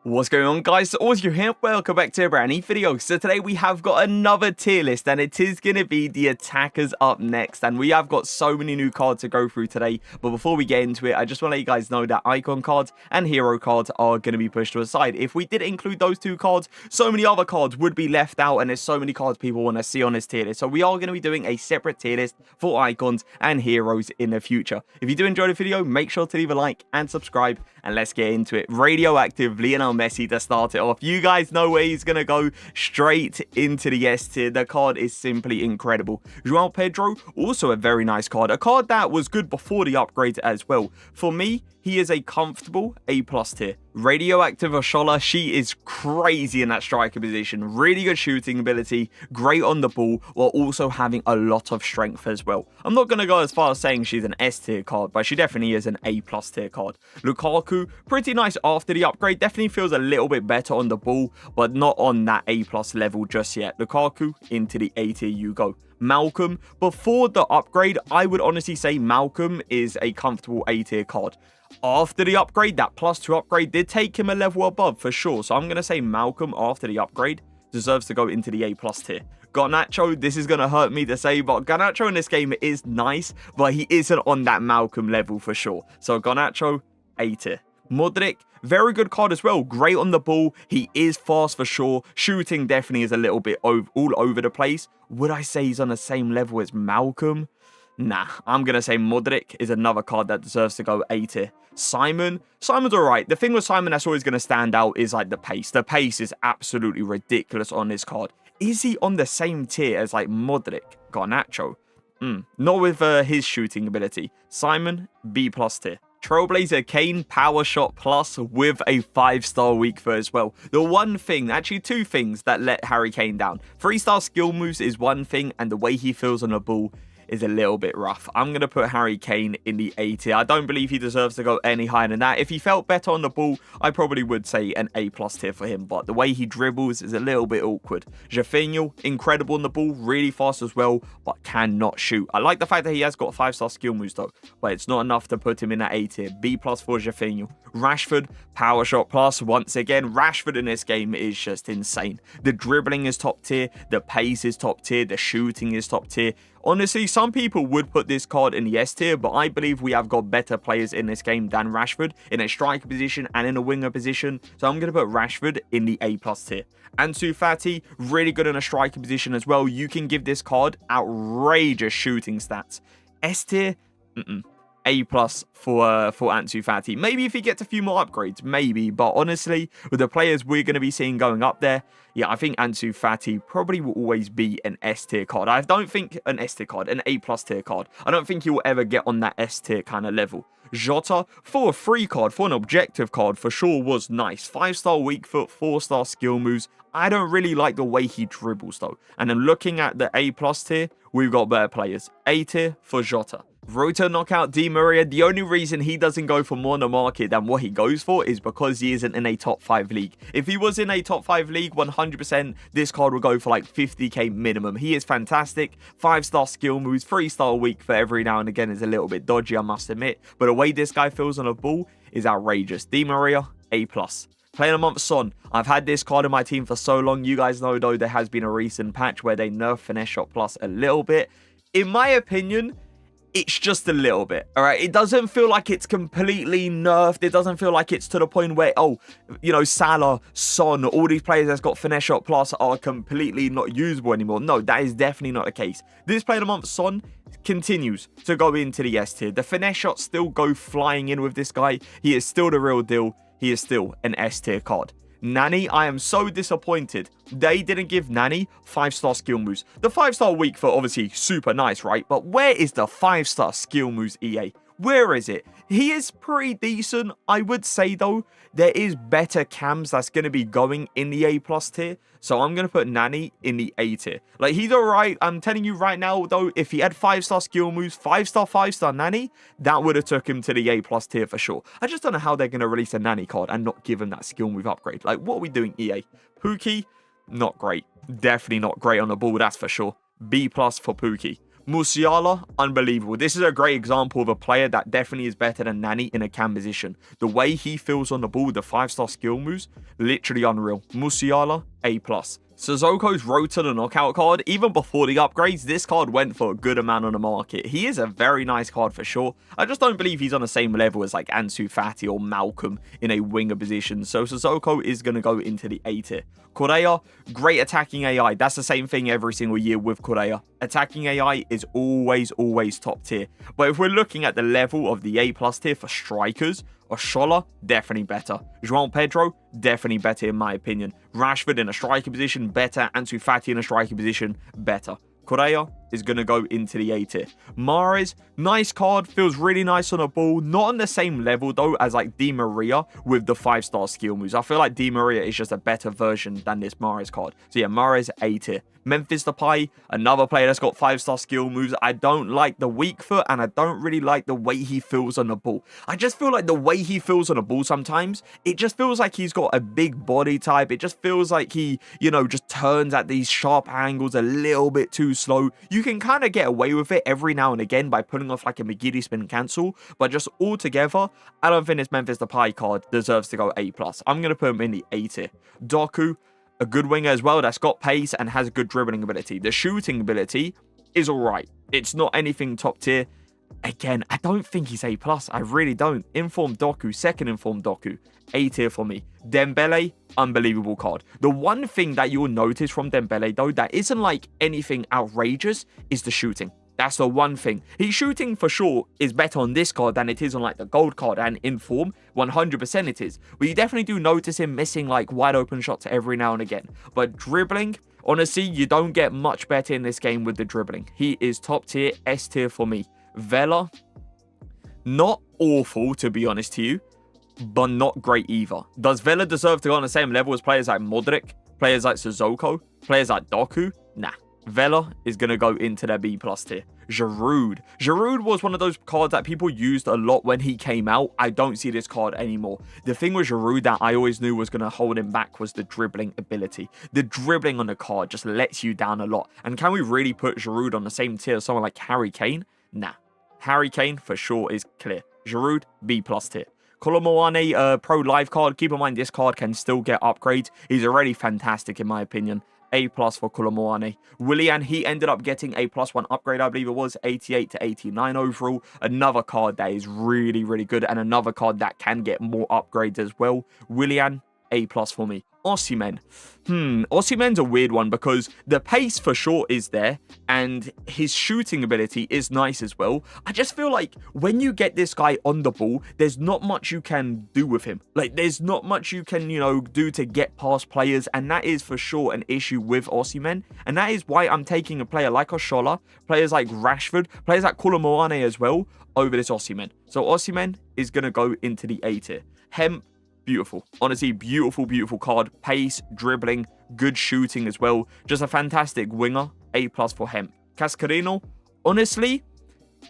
What's going on, guys? Auzio here. Welcome back to a brand new video. So today we have got another tier list, and it is going to be the attackers up next. And we have got so many new cards to go through today. But before we get into it, I just want to let you guys know that icon cards and hero cards are going to be pushed to the side. If we did include those two cards, so many other cards would be left out, and there's so many cards people want to see on this tier list. So we are going to be doing a separate tier list for icons and heroes in the future. If you do enjoy the video, make sure to leave a like and subscribe, and let's get into it. Radioactive Lionel Messi to start it off. You guys know where he's going to go, straight into the S tier. The card is simply incredible. João Pedro, also a very nice card. A card that was good before the upgrade as well. For me, he is a comfortable A+ tier. Radioactive Oshola, she is crazy in that striker position. Really good shooting ability, great on the ball, while also having a lot of strength as well. I'm not going to go as far as saying she's an S tier card, but she definitely is an A+ tier card. Lukaku, pretty nice after the upgrade. Definitely feels a little bit better on the ball, but not on that A+ level just yet. Lukaku, into the A tier you go. Malcolm, before the upgrade, I would honestly say Malcolm is a comfortable A tier card. After the upgrade, that +2 upgrade did take him a level above for sure. So I'm going to say Malcolm, after the upgrade, deserves to go into the A+ tier. Garnacho, this is going to hurt me to say, but Garnacho in this game is nice, but he isn't on that Malcolm level for sure. So Garnacho, A tier. Modric, very good card as well. Great on the ball. He is fast for sure. Shooting definitely is a little bit all over the place. Would I say he's on the same level as Malcolm? Nah, I'm going to say Modric is another card that deserves to go A tier. Simon's alright. The thing with Simon that's always going to stand out is like the pace. The pace is absolutely ridiculous on this card. Is he on the same tier as like Modric, Garnacho? Not with his shooting ability. Simon, B+ tier. Trailblazer Kane, Power Shot Plus with a 5-star weak foot as well. The one thing, actually two things that let Harry Kane down. 3-star skill moves is one thing, and the way he feels on the ball is a little bit rough. I'm going to put Harry Kane in the A tier. I don't believe he deserves to go any higher than that. If he felt better on the ball, I probably would say an A+ tier for him, but the way he dribbles is a little bit awkward. Rafinha, incredible on the ball, really fast as well, but cannot shoot. I like the fact that he has got 5-star skill moves though, but it's not enough to put him in that A tier. B+ for Rafinha. Rashford, Power Shot Plus. Once again, Rashford in this game is just insane. The dribbling is top tier, the pace is top tier, the shooting is top tier. Honestly, some people would put this card in the S tier, but I believe we have got better players in this game than Rashford in a striker position and in a winger position. So I'm going to put Rashford in the A+ tier. Ansu Fati, really good in a striker position as well. You can give this card outrageous shooting stats. S tier, A+ for Ansu Fati. Maybe if he gets a few more upgrades, maybe. But honestly, with the players we're going to be seeing going up there, yeah, I think Ansu Fati probably will always be an S tier card. I don't think an S tier card, an A+ tier card. I don't think he will ever get on that S tier kind of level. Jota, for a free card, for an objective card, for sure was nice. 5-star weak foot, 4-star skill moves. I don't really like the way he dribbles though. And then looking at the A+ tier, we've got better players. A tier for Jota. Roto Knockout Di Maria, the only reason he doesn't go for more on the market than what he goes for is because he isn't in a top 5 league. If he was in a top 5 league, 100% this card would go for like 50k minimum. He is fantastic. 5-star skill moves, 3-star weak for every now and again is a little bit dodgy, I must admit. But the way this guy feels on a ball is outrageous. Di Maria, A+. Player of the Month Son. I've had this card in my team for so long. You guys know though there has been a recent patch where they nerf Finesse Shot Plus a little bit. In my opinion, it's just a little bit, all right? It doesn't feel like it's completely nerfed. It doesn't feel like it's to the point where, oh, you know, Salah, Son, all these players that's got Finesse Shot Plus are completely not usable anymore. No, that is definitely not the case. This Player of the Month, Son, continues to go into the S tier. The Finesse Shots still go flying in with this guy. He is still the real deal. He is still an S tier card. Nani, I am so disappointed. They didn't give Nani 5-star skill moves. The 5-star weak foot, obviously, super nice, right? But where is the 5-star skill moves, EA? Where is it? He is pretty decent. I would say, though, there is better cams that's going to be going in the A+ tier. So I'm going to put Nani in the A tier. Like, he's all right. I'm telling you right now, though, if he had 5-star skill moves, 5-star Nani, that would have took him to the A+ tier for sure. I just don't know how they're going to release a Nani card and not give him that skill move upgrade. Like, what are we doing, EA? Pookie, not great. Definitely not great on the ball, that's for sure. B+ for Pookie. Musiala, unbelievable. This is a great example of a player that definitely is better than Nani in a cam position. The way he feels on the ball, the 5-star skill moves, literally unreal. Musiala, A+. Sissoko's road to the knockout card, even before the upgrades, this card went for a good amount on the market. He is a very nice card for sure. I just don't believe he's on the same level as like Ansu Fati or Malcolm in a winger position. So Sissoko is going to go into the A tier. Correa, great attacking AI. That's the same thing every single year with Correa. Attacking AI is always top tier. But if we're looking at the level of the A+ tier for strikers, Oshola, definitely better. João Pedro, definitely better in my opinion. Rashford in a striker position, better. Ansu Fati in a striker position, better. Correa is going to go into the A tier. Mahrez, nice card, feels really nice on the ball. Not on the same level though as like Di Maria with the 5-star skill moves. I feel like Di Maria is just a better version than this Mahrez card. So yeah, Mahrez, A tier. Memphis Depay, another player that's got 5-star skill moves. I don't like the weak foot and I don't really like the way he feels on the ball. I just feel like the way he feels on the ball sometimes, it just feels like he's got a big body type. It just feels like he, you know, just turns at these sharp angles a little bit too slow. You can kind of get away with it every now and again by putting off like a McGiddy spin cancel, but just altogether, I don't think this Memphis Depay card deserves to go A+. I'm going to put him in the A tier. Doku, a good winger as well that's got pace and has a good dribbling ability. The shooting ability is alright. It's not anything top tier. Again, I don't think he's A+. I really don't. Informed Doku, second informed Doku. A tier for me. Dembele, unbelievable card. The one thing that you'll notice from Dembele though that isn't like anything outrageous is the shooting. That's the one thing. His shooting for sure is better on this card than it is on like the gold card, and in form 100% it is. But you definitely do notice him missing like wide open shots every now and again. But dribbling, honestly, you don't get much better in this game with the dribbling. He is top tier, S tier for me. Vela, not awful to be honest to you, but not great either. Does Vela deserve to go on the same level as players like Modric, players like Sissoko, players like Doku? Nah. Vela is going to go into their B+ tier. Giroud. Giroud was one of those cards that people used a lot when he came out. I don't see this card anymore. The thing with Giroud that I always knew was going to hold him back was the dribbling ability. The dribbling on the card just lets you down a lot. And can we really put Giroud on the same tier as someone like Harry Kane? Nah. Harry Kane for sure is clear. Giroud, B+ tier. Kolomoane, Pro Live card. Keep in mind this card can still get upgrades. He's already fantastic in my opinion. A+ for Kolomoane. Willian, he ended up getting a +1 upgrade, I believe it was, 88 to 89 overall. Another card that is really good, and another card that can get more upgrades as well. Willian, A+ for me. Osimhen. Osimhen's a weird one because the pace for sure is there and his shooting ability is nice as well. I just feel like when you get this guy on the ball, there's not much you can do with him. Like, there's not much you can, do to get past players, and that is for sure an issue with Osimhen. And that is why I'm taking a player like Oshola, players like Rashford, players like Kolomoane as well, over this Osimhen. So Osimhen is going to go into the A tier. Hemp, beautiful. Honestly, beautiful card. Pace, dribbling, good shooting as well. Just a fantastic winger. A+ for Hemp. Cascarino, honestly,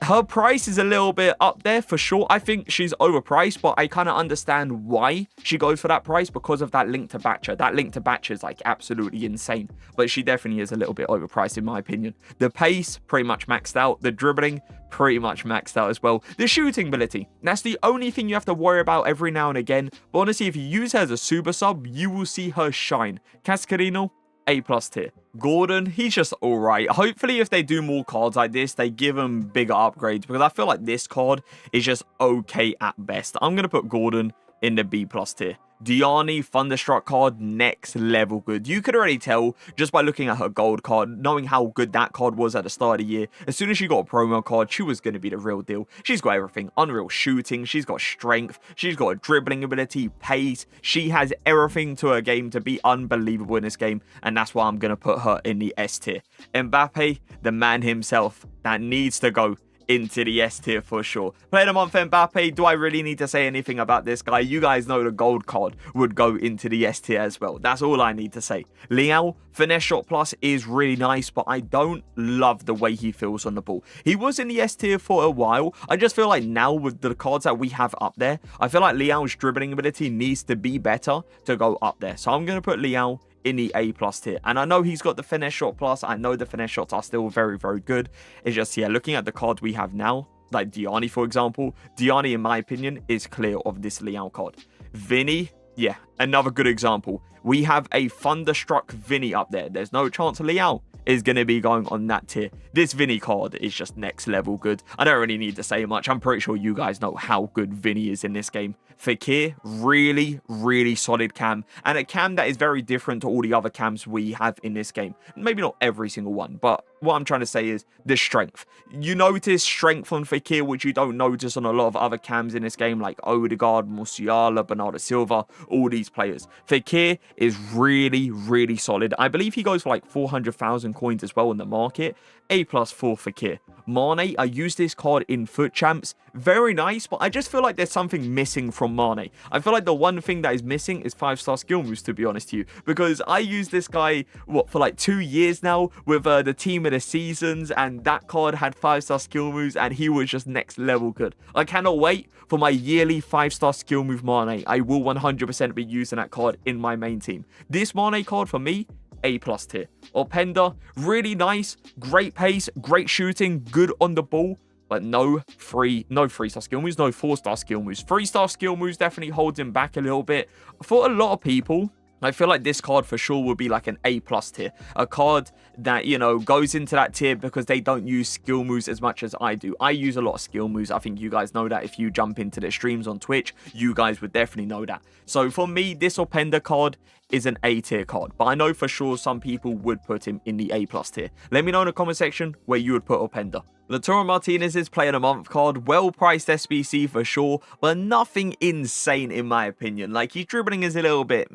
her price is a little bit up there for sure. I think she's overpriced, but I kind of understand why she goes for that price because of that link to Batcher. That link to Batcher is like absolutely insane, but she definitely is a little bit overpriced in my opinion. The pace, pretty much maxed out. The dribbling, pretty much maxed out as well. The shooting ability, that's the only thing you have to worry about every now and again. But honestly, if you use her as a super sub, you will see her shine. Cascarino, A+ tier. Gordon, he's just alright. Hopefully, if they do more cards like this, they give him bigger upgrades because I feel like this card is just okay at best. I'm going to put Gordon in the B+ tier. Diani, Thunderstruck card, next level good. You could already tell just by looking at her gold card, knowing how good that card was at the start of the year. As soon as she got a promo card, she was going to be the real deal. She's got everything. Unreal shooting. She's got strength. She's got a dribbling ability, pace. She has everything to her game to be unbelievable in this game. And that's why I'm going to put her in the S tier. Mbappe, the man himself, that needs to go into the S tier for sure. Player of the month Mbappe. Do I really need to say anything about this guy? You guys know the gold card would go into the S tier as well. That's all I need to say. Leao, finesse shot plus is really nice, but I don't love the way he feels on the ball. He was in the S tier for a while. I just feel like now with the cards that we have up there, I feel like Leao's dribbling ability needs to be better to go up there. So I'm going to put Leao in the A+ tier. And I know he's got the finesse shot plus. I know the finesse shots are still very, very good. It's just, yeah, looking at the cards we have now, like Diani, for example. Diani, in my opinion, is clear of this Leão card. Vinny, yeah, another good example. We have a Thunderstruck Vinny up there. There's no chance Leão is going to be going on that tier. This Vinny card is just next level good. I don't really need to say much. I'm pretty sure you guys know how good Vinny is in this game. Fakir, really, really solid cam. And a cam that is very different to all the other cams we have in this game. Maybe not every single one, but what I'm trying to say is the strength. You notice strength on Fakir, which you don't notice on a lot of other cams in this game, like Odegaard, Musiala, Bernardo Silva, all these players. Fakir is really, really solid. I believe he goes for like 400,000 coins as well in the market. A+ for Fakir. Mane, I use this card in Foot Champs. Very nice, but I just feel like there's something missing from Mane. I feel like the one thing that is missing is 5-star skill moves, to be honest to you. Because I use this guy, for like 2 years now with the team of the seasons, and that card had 5-star skill moves, and he was just next level good. I cannot wait for my yearly 5-star skill move Mane. I will 100% be using that card in my main team. This Mane card for me, A+ tier. Openda, really nice, great pace, great shooting, good on the ball, but no 3-star skill moves, no 4-star skill moves. 3-star skill moves definitely holds him back a little bit. For a lot of people, I feel like this card for sure would be like an A+ tier. A card that, you know, goes into that tier because they don't use skill moves as much as I do. I use a lot of skill moves. I think you guys know that. If you jump into the streams on Twitch, you guys would definitely know that. So for me, this Openda card is an A tier card, but I know for sure some people would put him in the A+ tier. Let me know in the comment section where you would put Openda. Lautaro Martinez's Player of the Month card, well-priced SBC for sure, but nothing insane in my opinion. Like, his dribbling is a little bit,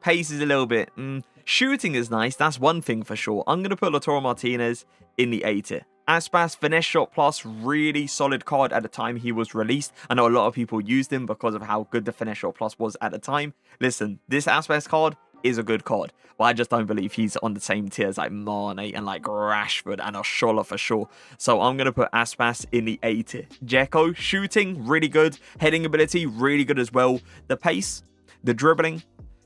pace is a little bit, shooting is nice, that's one thing for sure. I'm going to put Lautaro Martinez in the A tier. Aspas, Finesse Shot Plus, really solid card at the time he was released. I know a lot of people used him because of how good the Finesse Shot Plus was at the time. Listen, this Aspas card is a good card, but I just don't believe he's on the same tier as like Mane and like Rashford and Oshola for sure. So I'm going to put Aspas in the A tier. Dzeko, shooting, really good. Heading ability, really good as well. The pace, the dribbling,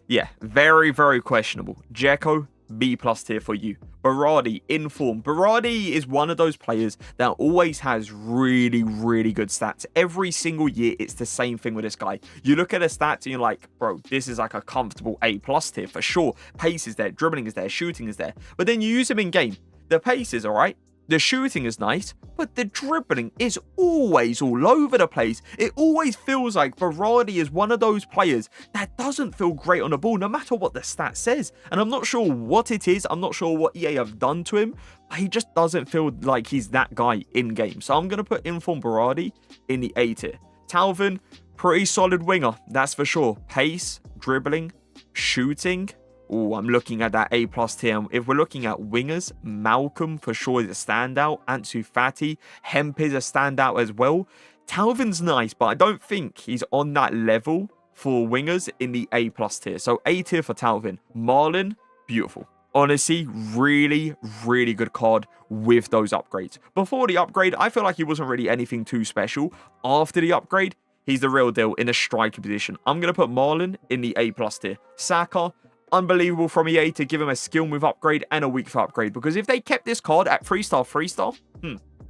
yeah, very, very questionable. Dzeko, B+ tier for you. Berardi, in form. Berardi is one of those players that always has really, really good stats. Every single year, it's the same thing with this guy. You look at the stats and you're like, bro, this is like a comfortable A+ tier for sure. Pace is there, dribbling is there, shooting is there. But then you use him in game. The pace is all right. The shooting is nice, but the dribbling is always all over the place. It always feels like Berardi is one of those players that doesn't feel great on the ball, no matter what the stat says. And I'm not sure what it is. I'm not sure what EA have done to him, but he just doesn't feel like he's that guy in game. So I'm going to put Inform Berardi in the A tier. Talvin, pretty solid winger, that's for sure. Pace, dribbling, shooting. Oh, I'm looking at that A+ tier. If we're looking at wingers, Malcolm for sure is a standout. Ansu Fati, Hemp is a standout as well. Talvin's nice, but I don't think he's on that level for wingers in the A+ tier. So A tier for Talvin. Marlon, beautiful. Honestly, really, really good card with those upgrades. Before the upgrade, I feel like he wasn't really anything too special. After the upgrade, he's the real deal in a striker position. I'm going to put Marlon in the A+ tier. Saka, unbelievable from EA to give him a skill move upgrade and a weak foot upgrade, because if they kept this card at 3-star,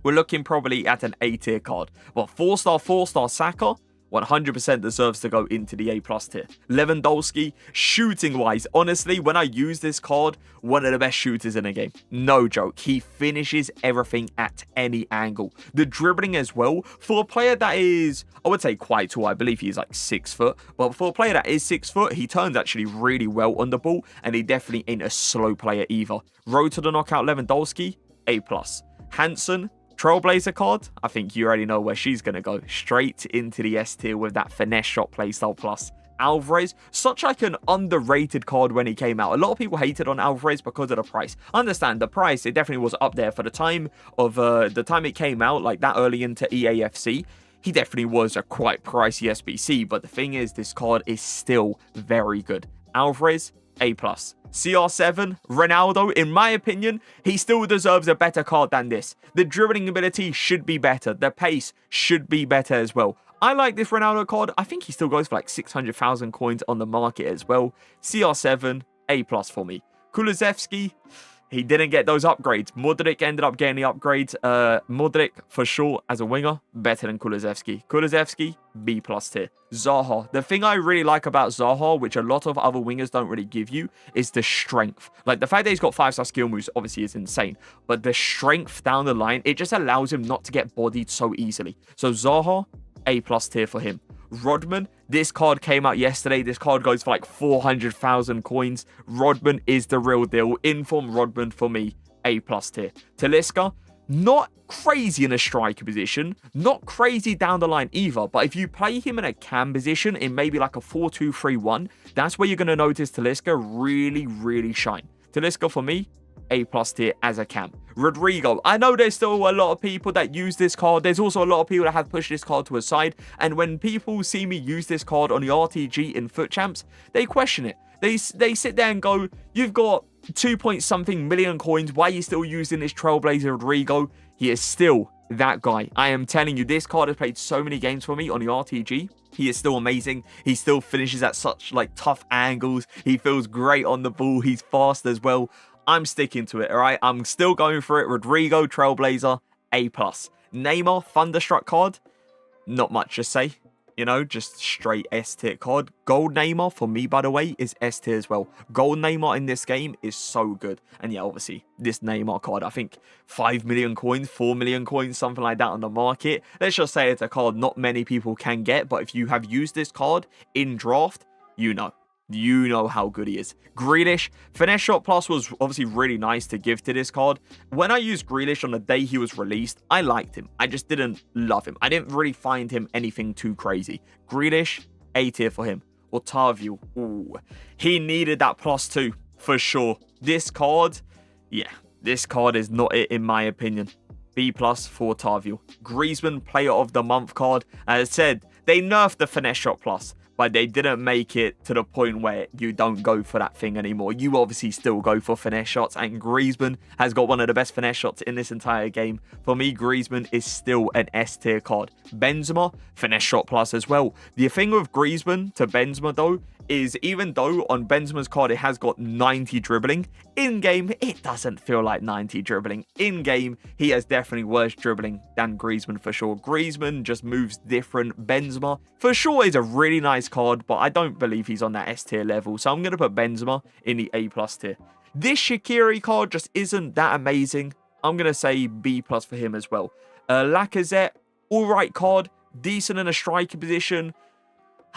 we're looking probably at an A tier card. But 4-star, 4-star Saka 100% deserves to go into the A+ tier. Lewandowski, shooting wise, honestly, when I use this card, one of the best shooters in the game. No joke. He finishes everything at any angle. The dribbling as well, for a player that is, I would say quite tall. I believe he's like 6 foot. But for a player that is 6 foot, he turns actually really well on the ball, and he definitely ain't a slow player either. Road to the knockout Lewandowski, A+. Hansen, Trailblazer card, I think you already know where she's going to go. Straight into the S tier with that finesse shot playstyle plus. Alvarez, such like an underrated card when he came out. A lot of people hated on Alvarez because of the price. I understand the price, it definitely was up there for the time of the time it came out, like that early into EAFC. He definitely was a quite pricey SBC, but the thing is, this card is still very good. Alvarez, A+. CR7, Ronaldo, in my opinion, he still deserves a better card than this. The dribbling ability should be better. The pace should be better as well. I like this Ronaldo card. I think he still goes for like 600,000 coins on the market as well. CR7, A+ for me. Kulusevski, he didn't get those upgrades. Modric ended up getting the upgrades. Modric, for sure, as a winger, better than Kulusevski. Kulusevski, B+ tier. Zaha. The thing I really like about Zaha, which a lot of other wingers don't really give you, is the strength. Like, the fact that he's got 5-star skill moves, obviously, is insane. But the strength down the line, it just allows him not to get bodied so easily. So, Zaha, A+ tier for him. Rodman, this card came out yesterday. This card goes for like 400,000 coins. Rodman is the real deal. Inform Rodman for me, A+ tier. Talisca, not crazy in a striker position, not crazy down the line either, but if you play him in a cam position in maybe like a 4-2-3-1, that's where you're going to notice Talisca really shine. Talisca for me, A+ tier as a cam. Rodrigo, I know there's still a lot of people that use this card. There's also a lot of people that have pushed this card to a side. And when people see me use this card on the RTG in FUT Champs, they question it. They sit there and go, you've got 2-point-something million coins. Why are you still using this Trailblazer Rodrigo? He is still that guy. I am telling you, this card has played so many games for me on the RTG. He is still amazing. He still finishes at such like tough angles. He feels great on the ball. He's fast as well. I'm sticking to it, all right? I'm still going for it. Rodrigo, Trailblazer, A+. Neymar, Thunderstruck card, not much to say. You know, just straight S-tier card. Gold Neymar, for me, by the way, is S-tier as well. Gold Neymar in this game is so good. And yeah, obviously, this Neymar card, I think 5 million coins, 4 million coins, something like that on the market. Let's just say it's a card not many people can get. But if you have used this card in draft, you know. You know how good he is. Grealish, Finesse Shot Plus was obviously really nice to give to this card. When I used Grealish on the day he was released, I liked him. I just didn't love him. I didn't really find him anything too crazy. Grealish, A tier for him. Otavio, ooh, he needed that +2 for sure. This card, yeah, this card is not it in my opinion. B+ for Otavio. Griezmann, Player of the Month card. As I said, they nerfed the Finesse Shot Plus, but they didn't make it to the point where you don't go for that thing anymore. You obviously still go for finesse shots, and Griezmann has got one of the best finesse shots in this entire game. For me, Griezmann is still an S-tier card. Benzema, Finesse Shot Plus as well. The thing with Griezmann to Benzema, though, is even though on Benzema's card it has got 90 dribbling, in-game it doesn't feel like 90 dribbling. In-game, he has definitely worse dribbling than Griezmann for sure. Griezmann just moves different. Benzema, for sure, is a really nice card, but I don't believe he's on that S-tier level, so I'm going to put Benzema in the A+ tier. This Shaqiri card just isn't that amazing. I'm going to say B+ for him as well. Lacazette, alright card, decent in a striker position.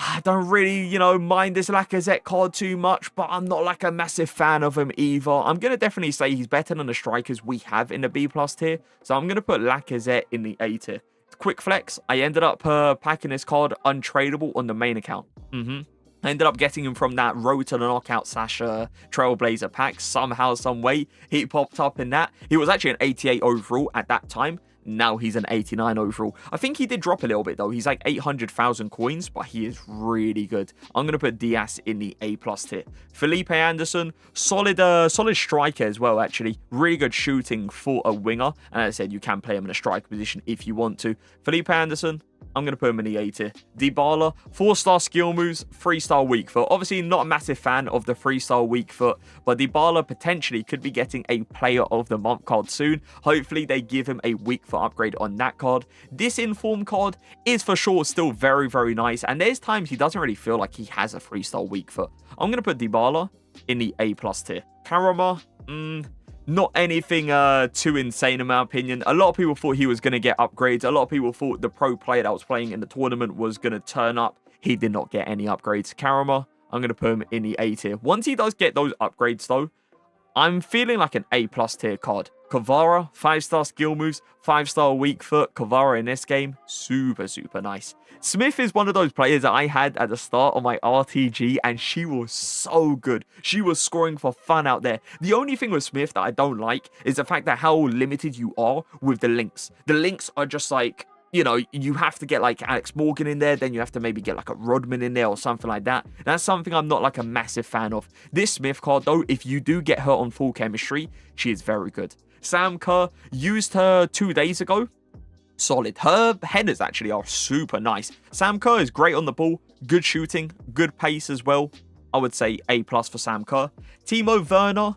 I don't really, you know, mind this Lacazette card too much, but I'm not like a massive fan of him either. I'm going to definitely say he's better than the strikers we have in the B+ tier, so I'm going to put Lacazette in the A tier. Quick flex, I ended up packing this card untradeable on the main account. I ended up getting him from that Road to the Knockout / Trailblazer pack. Somehow, some way, he popped up in that. He was actually an 88 overall at that time. Now he's an 89 overall. I think he did drop a little bit though. He's like 800,000 coins, but he is really good. I'm going to put Diaz in the A+ tier. Felipe Anderson, solid striker as well, actually. Really good shooting for a winger. And as I said, you can play him in a striker position if you want to. Felipe Anderson, I'm going to put him in the A tier. Dybala, 4-star skill moves, 3-star weak foot. Obviously, not a massive fan of the 3-star weak foot, but Dybala potentially could be getting a Player of the Month card soon. Hopefully, they give him a weak foot upgrade on that card. This Inform card is for sure still very, very nice, and there's times he doesn't really feel like he has a 3-star weak foot. I'm going to put Dybala in the A+ tier. Karama, not anything too insane in my opinion. A lot of people thought he was going to get upgrades. A lot of people thought the pro player that was playing in the tournament was going to turn up. He did not get any upgrades. Karama, I'm going to put him in the A tier. Once he does get those upgrades though, I'm feeling like an A+ tier card. Kvara, 5-star skill moves, 5-star weak foot. Kvara in this game, super, super nice. Smith is one of those players that I had at the start of my RTG, and she was so good. She was scoring for fun out there. The only thing with Smith that I don't like is the fact that how limited you are with the links. The links are just like, you know, you have to get like Alex Morgan in there, then you have to maybe get like a Rodman in there or something like that. That's something I'm not like a massive fan of. This Smith card though, if you do get her on full chemistry, she is very good. Sam Kerr, used her 2 days ago. Solid. Her headers actually are super nice. Sam Kerr is great on the ball, good shooting, good pace as well. I would say A+ for Sam Kerr. Timo Werner,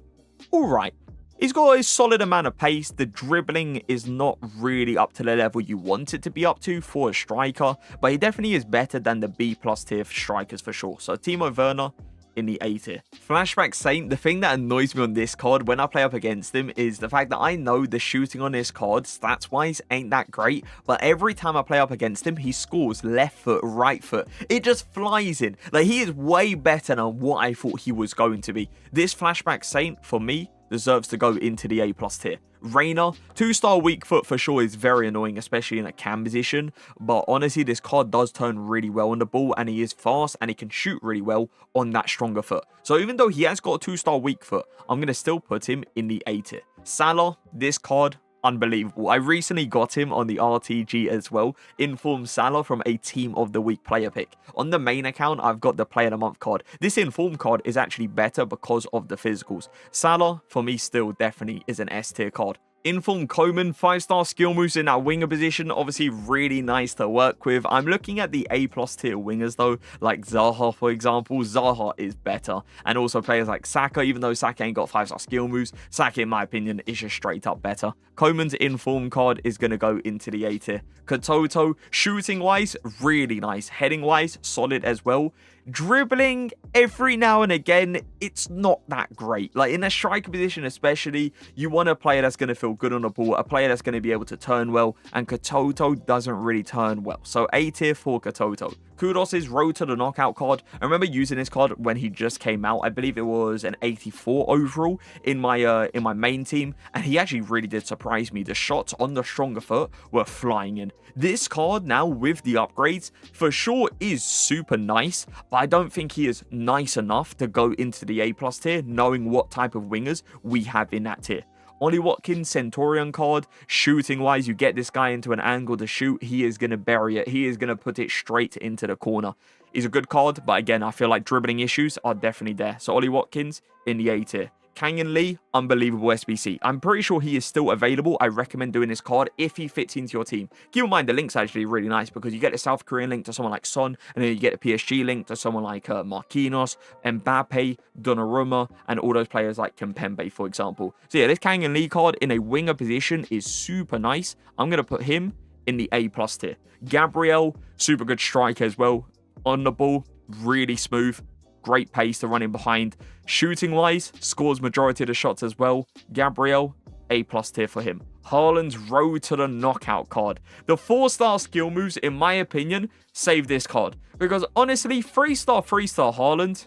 alright. He's got a solid amount of pace. The dribbling is not really up to the level you want it to be up to for a striker, but he definitely is better than the B+ tier strikers for sure. So Timo Werner in the A tier. Flashback Saint, the thing that annoys me on this card when I play up against him is the fact that I know the shooting on this card, stats wise, ain't that great, but every time I play up against him, he scores left foot, right foot. It just flies in. Like, he is way better than what I thought he was going to be. This Flashback Saint, for me, deserves to go into the A+ tier. Reina, 2-star weak foot for sure is very annoying, especially in a cam position, but honestly this card does turn really well on the ball, and he is fast and he can shoot really well on that stronger foot. So even though he has got a 2-star weak foot, I'm going to still put him in the A tier. Salah, this card, unbelievable. I recently got him on the RTG as well. Inform Salah from a Team of the Week player pick. On the main account, I've got the Player of the Month card. This Inform card is actually better because of the physicals. Salah, for me, still definitely is an S tier card. Inform Coman, 5-star skill moves in that winger position, obviously really nice to work with. I'm looking at the A+ tier wingers though, like Zaha for example. Zaha is better, and also players like Saka, even though Saka ain't got 5-star skill moves, Saka in my opinion is just straight up better. Coman's Inform card is going to go into the A tier. Katoto, shooting wise, really nice. Heading wise, solid as well. Dribbling, every now and again, it's not that great. Like in a striker position especially, you want a player that's going to feel good on the ball, a player that's going to be able to turn well, and Katoto doesn't really turn well. So A tier for Katoto. Kudus' Road to the Knockout card. I remember using this card when he just came out. I believe it was an 84 overall in my main team, and he actually really did surprise me. The shots on the stronger foot were flying in. This card now with the upgrades for sure is super nice, but I don't think he is nice enough to go into the A+ tier, knowing what type of wingers we have in that tier. Ollie Watkins, Centurion card. Shooting wise, you get this guy into an angle to shoot, he is going to bury it. He is going to put it straight into the corner. He's a good card, but again, I feel like dribbling issues are definitely there. So Ollie Watkins in the A tier. Kangan Lee, unbelievable SBC. I'm pretty sure he is still available. I recommend doing this card if he fits into your team. Keep in mind, the link's actually really nice because you get a South Korean link to someone like Son, and then you get a PSG link to someone like Marquinhos, Mbappe, Donnarumma, and all those players like Kimpembe, for example. So yeah, this Kangan Lee card in a winger position is super nice. I'm going to put him in the A+ tier. Gabriel, super good striker as well. On the ball, really smooth. Great pace to run in behind. Shooting wise, scores majority of the shots as well. Gabriel, A+ tier for him. Haaland's Road to the Knockout card. The 4-star skill moves, in my opinion, save this card. Because honestly, 3-star Haaland,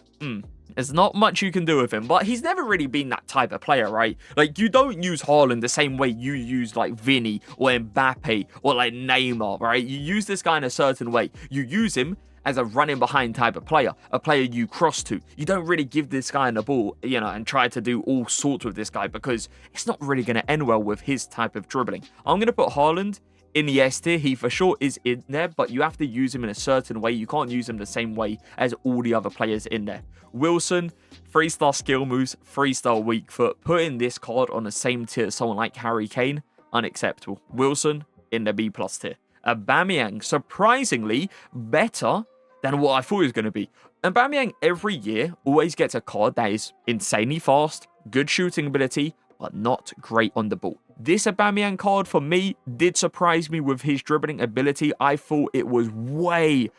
there's not much you can do with him. But he's never really been that type of player, right? Like, you don't use Haaland the same way you use like Vini or Mbappe or like Neymar, right? You use this guy in a certain way. You use him as a running behind type of player, a player you cross to. You don't really give this guy the ball, you know, and try to do all sorts with this guy because it's not really going to end well with his type of dribbling. I'm going to put Haaland in the S tier. He for sure is in there, but you have to use him in a certain way. You can't use him the same way as all the other players in there. Wilson, 3-star skill moves, 3-star weak foot. Putting this card on the same tier as someone like Harry Kane, unacceptable. Wilson in the B+ tier. Aubameyang, surprisingly better than what I thought he was going to be. Aubameyang every year always gets a card that is insanely fast, good shooting ability, but not great on the ball. This Aubameyang card for me did surprise me with his dribbling ability. I thought it was way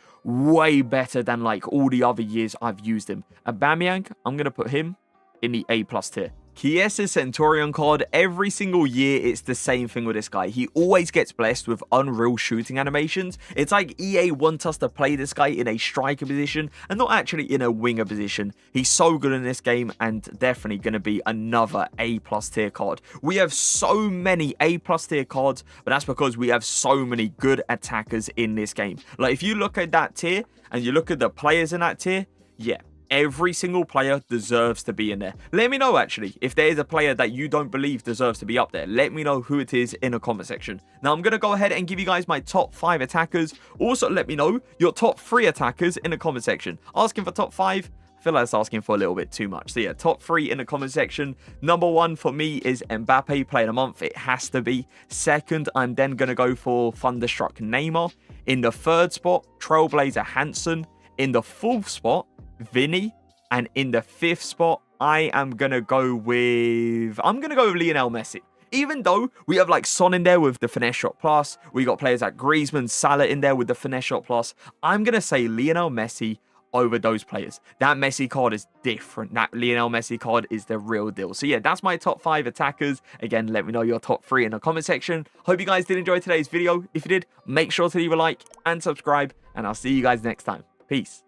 better than like all the other years I've used him. Aubameyang, I'm going to put him in the A+ tier. Kiesa's Centurion card, every single year it's the same thing with this guy. He always gets blessed with unreal shooting animations. It's like EA want us to play this guy in a striker position and not actually in a winger position. He's so good in this game and definitely going to be another A+ tier card. We have so many A+ tier cards, but that's because we have so many good attackers in this game. Like if you look at that tier and you look at the players in that tier, yeah, every single player deserves to be in there. Let me know, actually, if there is a player that you don't believe deserves to be up there. Let me know who it is in the comment section. Now, I'm going to go ahead and give you guys my top 5 attackers. Also, let me know your top 3 attackers in the comment section. Asking for top 5, I feel like that's asking for a little bit too much. So yeah, top 3 in the comment section. Number 1 for me is Mbappe, player of the month. It has to be. Second, I'm then going to go for Thunderstruck Neymar. In the 3rd spot, Trailblazer Hansen. In the 4th spot, Vinny. And in the 5th spot, I'm going to go with Lionel Messi. Even though we have like Son in there with the finesse shot plus, we got players like Griezmann, Salah in there with the finesse shot plus, I'm going to say Lionel Messi over those players. That Messi card is different. That Lionel Messi card is the real deal. So yeah, that's my top 5 attackers. Again, let me know your top 3 in the comment section. Hope you guys did enjoy today's video. If you did, make sure to leave a like and subscribe, and I'll see you guys next time. Peace.